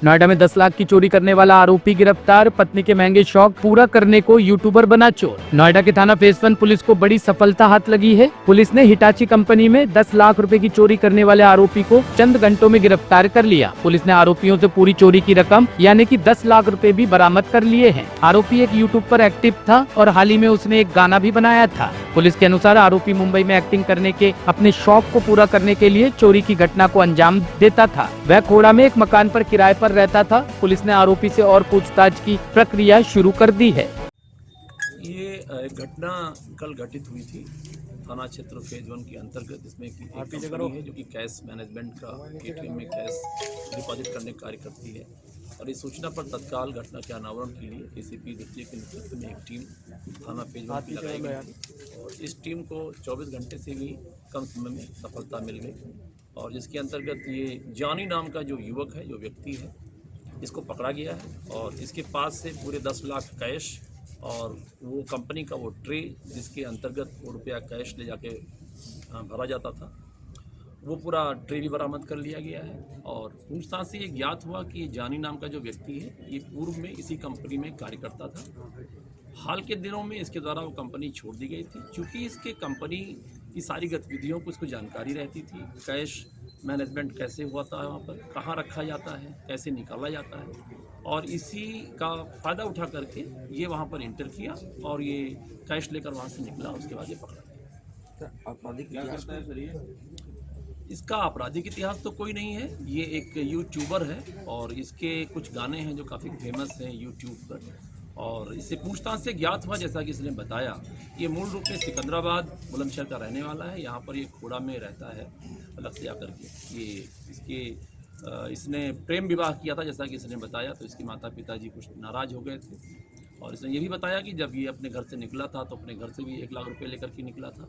नोएडा में 10 लाख की चोरी करने वाला आरोपी गिरफ्तार, पत्नी के महंगे शौक पूरा करने को यूट्यूबर बना चोर। नोएडा के थाना फेज 1 पुलिस को बड़ी सफलता हाथ लगी है। पुलिस ने हिटाची कंपनी में 10 लाख रुपए की चोरी करने वाले आरोपी को चंद घंटों में गिरफ्तार कर लिया। पुलिस ने आरोपियों से पूरी चोरी की रकम यानी कि 10 लाख रुपए भी बरामद कर लिए हैं। आरोपी एक यूट्यूब पर एक्टिव था और हाल ही में उसने एक गाना भी बनाया था। पुलिस के अनुसार आरोपी मुंबई में एक्टिंग करने के अपने शौक को पूरा करने के लिए चोरी की घटना को अंजाम देता था। वह खोड़ा में एक मकान पर किराए पर रहता था। पुलिस ने आरोपी से और पूछताछ की प्रक्रिया शुरू कर दी है। ये घटना कल घटित हुई थी थाना क्षेत्र फेज 1 के अंतर्गत, जिसमें कि एक कंपनी है जो कि कैश मैनेजमेंट का एटीएम में कैश डिपॉजिट करने का कार्य करती है। और इस सूचना पर तत्काल घटना के अनावरण के लिए एसीपी द्वितीय के नेतृत्व में एक टीम थाना फेज 1 की लगाई गई थी और इस टीम को 24 घंटे से भी कम समय में सफलता मिल गई और जिसके अंतर्गत ये जानी नाम का जो युवक है, जो व्यक्ति है, इसको पकड़ा गया है और इसके पास से पूरे 10 लाख कैश और वो कंपनी का वो ट्रे जिसके अंतर्गत वो रुपया कैश ले जाके भरा जाता था, वो पूरा ट्रे भी बरामद कर लिया गया है। और पूछताछ से ये ज्ञात हुआ कि ये जानी नाम का जो व्यक्ति है, ये पूर्व में इसी कंपनी में कार्य करता था। हाल के दिनों में इसके द्वारा वो कंपनी छोड़ दी गई थी, क्योंकि इसके कंपनी की सारी गतिविधियों को इसको जानकारी रहती थी। कैश मैनेजमेंट कैसे हुआ था, वहाँ पर कहाँ रखा जाता है, कैसे निकाला जाता है, और इसी का फ़ायदा उठा करके ये वहाँ पर इंटर किया और ये कैश लेकर वहाँ से निकला। उसके बाद ये पकड़ा गया। आपराधिक इतिहास इसका आपराधिक इतिहास तो कोई नहीं है। ये एक यूट्यूबर है और इसके कुछ गाने हैं जो काफ़ी फेमस हैं यूट्यूब पर, और इससे पूछताछ से ज्ञात हुआ, जैसा कि इसने बताया, ये मूल रूप में सिकंदराबाद बुलंदशहर का रहने वाला है। यहाँ पर ये खोड़ा में रहता है अलग से आकर के। ये इसने प्रेम विवाह किया था, जैसा कि इसने बताया, तो इसके माता पिताजी कुछ नाराज़ हो गए थे और इसने ये भी बताया कि जब ये अपने घर से निकला था तो अपने घर से भी 1 लाख रुपये लेकर के निकला था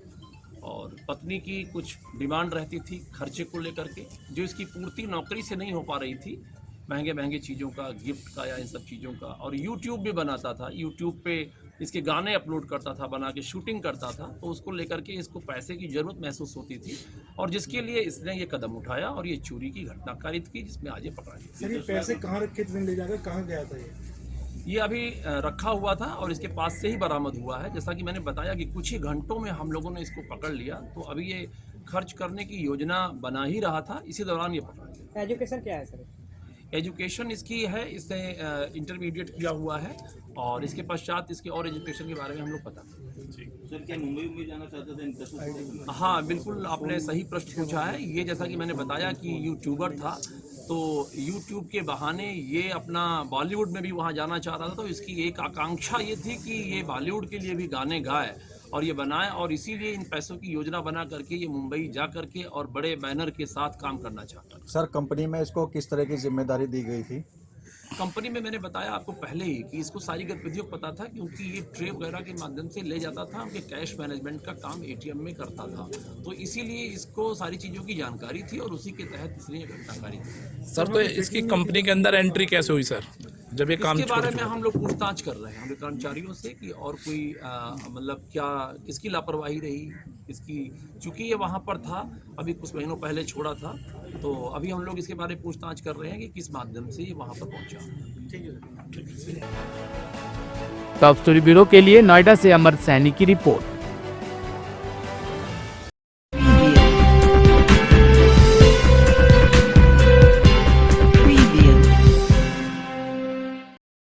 और पत्नी की कुछ डिमांड रहती थी खर्चे को लेकर के, जो इसकी पूर्ति नौकरी से नहीं हो पा रही थी, महंगे महंगे चीज़ों का, गिफ्ट का या इन सब चीज़ों का। और यूट्यूब भी बनाता था, यूट्यूब पे इसके गाने अपलोड करता था, बना के शूटिंग करता था, तो उसको लेकर के इसको पैसे की ज़रूरत महसूस होती थी और जिसके लिए इसने ये कदम उठाया और ये चोरी की घटना कारित की, जिसमें आज ये पकड़ा गया। सर, ये पैसे कहाँ रखे थे, ले जाकर कहाँ गया था ये अभी रखा हुआ था और इसके पास से ही बरामद हुआ है। जैसा कि मैंने बताया कि कुछ ही घंटों में हम लोगों ने इसको पकड़ लिया, तो अभी ये खर्च करने की योजना बना ही रहा था, इसी दौरान ये पकड़ा गया। एजुकेशन क्या है सर? एजुकेशन इसकी है, इसने इंटरमीडिएट किया हुआ है और इसके पश्चात इसके और एजुकेशन के बारे में हम लोग पता सर, क्या मुंबई जाना चाहते थे? हाँ बिल्कुल, आपने सही प्रश्न पूछा है। ये जैसा कि मैंने बताया कि यूट्यूबर था, तो यूट्यूब के बहाने ये अपना बॉलीवुड में भी वहाँ जाना चाह रहा था। तो इसकी एक आकांक्षा ये थी कि ये बॉलीवुड के लिए भी गाने गाए और ये बनाए, और इसीलिए इन पैसों की योजना बना करके ये मुंबई जा करके और बड़े बैनर के साथ काम करना चाहता था। सर, कंपनी में इसको किस तरह की जिम्मेदारी दी गई थी? कंपनी में मैंने बताया आपको पहले ही कि इसको सारी गतिविधियों को पता था, क्योंकि ये ट्रे वगैरह के माध्यम से ले जाता था, उनके कैश मैनेजमेंट का काम एटीएम में करता था, तो इसीलिए इसको सारी चीज़ों की जानकारी थी और उसी के तहत इसने ये घटनाकारी थी। सर, तो इसकी कंपनी के अंदर एंट्री कैसे हुई सर, जब ये काम इसके बारे में हम लोग पूछताछ कर रहे हैं हमारे कर्मचारियों से कि और कोई मतलब क्या किसकी लापरवाही रही इसकी, चूँकि ये वहाँ पर था, अभी कुछ महीनों पहले छोड़ा था, तो अभी हम लोग इसके बारे में पूछताछ कर रहे हैं कि किस माध्यम से ये वहाँ पर पहुँचा। ठीक है। टॉप स्टोरी ब्यूरो के लिए नोएडा से अमर सैनी की रिपोर्ट।